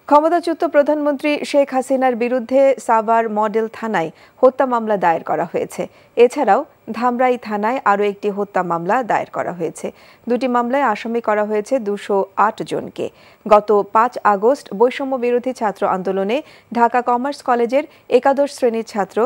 ক্ষমতাচ্যুত প্রধানমন্ত্রী শেখ হাসিনার বিরুদ্ধে সাভার মডেল থানায় হত্যা মামলা দায়ের করা হয়েছে। এছাড়াও ধামরাই থানায় আরও একটি হত্যা মামলা দায়ের করা হয়েছে। দুটি মামলায় আসামি করা হয়েছে 208 জনকে। গত 5 আগস্ট বৈষম্য বিরোধী ছাত্র আন্দোলনে ঢাকা কমার্স কলেজের একাদশ শ্রেণীর ছাত্র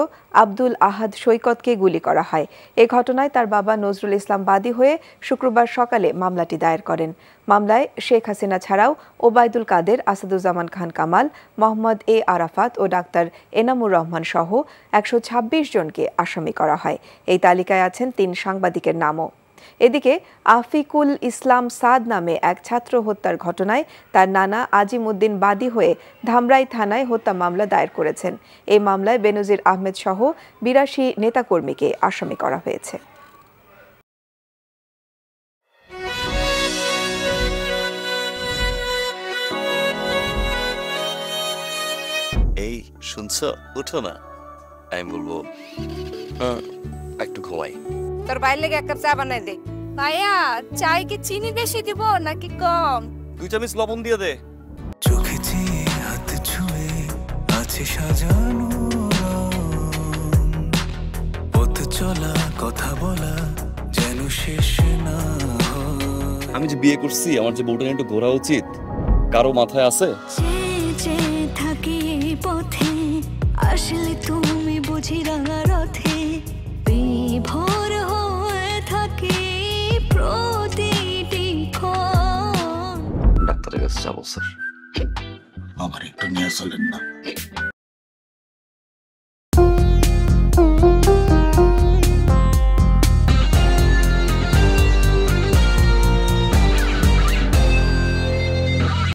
আব্দুল আহাদ সৈকতকে গুলি করা হয়। এ ঘটনায় তার বাবা নজরুল ইসলাম বাদী হয়ে শুক্রবার সকালে মামলাটি দায়ের করেন। মামলায় শেখ হাসিনা ছাড়াও ওবায়দুল কাদের, আসাদুজ্জামান খান কামাল, মোহাম্মদ এ আরাফাত ও ডাক্তার এনামুর রহমান সহ 126 জনকে আসামি করা হয়। এই তালিকায় আছেন 3 সাংবাদিকের নামও। এদিকে আফিকুল ইসলাম সাদ নামে এক ছাত্র হত্যার ঘটনায় তার নানা আজিম উদ্দিন বাদী হয়ে ধামরাই থানায় হত্যা মামলা দায়ের করেছেন। এই মামলায় বেনজির আহমেদ সহ 82 নেতাকর্মীকে আসামি করা হয়েছে। এই শুনছো, উঠো না। আমি বলবো একটু ঘুমাই। তোর বাইরে লেগে এক কাপ চা বানাই দে। ভাইয়া, চায় কি চিনি বেশি দিব নাকি কম? 2 চামচ লবণ দিয়ে দে। চোখে চেয়ে হাত ছুঁয়ে আছে সাজানো পথ চলা, কথা বলা যেন শেষ না। আমি যে বিয়ে করছি, আমার যে বউটা একটু ঘোরা উচিত, কারো মাথায় আছে? থাকি পথে আসলে তুমি বুঝি রাঙা রথে বিভোর হয়ে থাকি প্রতিটি ক্ষণ। ডাক্তারের কাছে যাবো স্যার। আমার একটু নিয়ে চলেন না।